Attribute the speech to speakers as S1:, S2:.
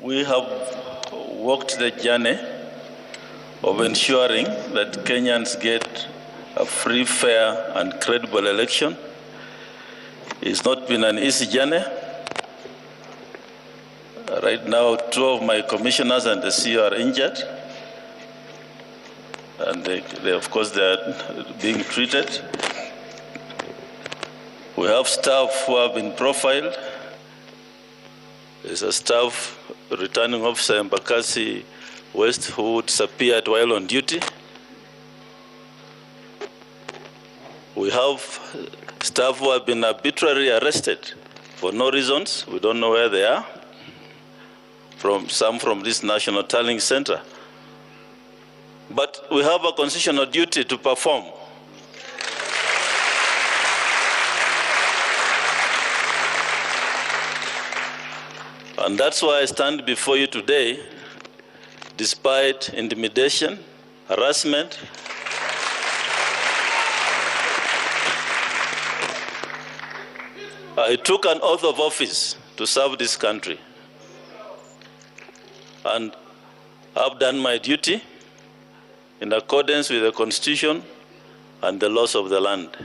S1: We have walked the journey of ensuring that Kenyans get a free, fair, and credible election. It's not been an easy journey. Right now, 2 of my commissioners and the CEO are injured. And of course, they are being treated. We have staff who have been profiled. There's a staff returning officer in Bakassi West who disappeared while on duty. We have staff who have been arbitrarily arrested for no reasons. We don't know where they are. Some from this National Tallying Center. But we have a constitutional duty to perform. And that's why I stand before you today, despite intimidation, harassment, I took an oath of office to serve this country. And I've done my duty in accordance with the Constitution and the laws of the land.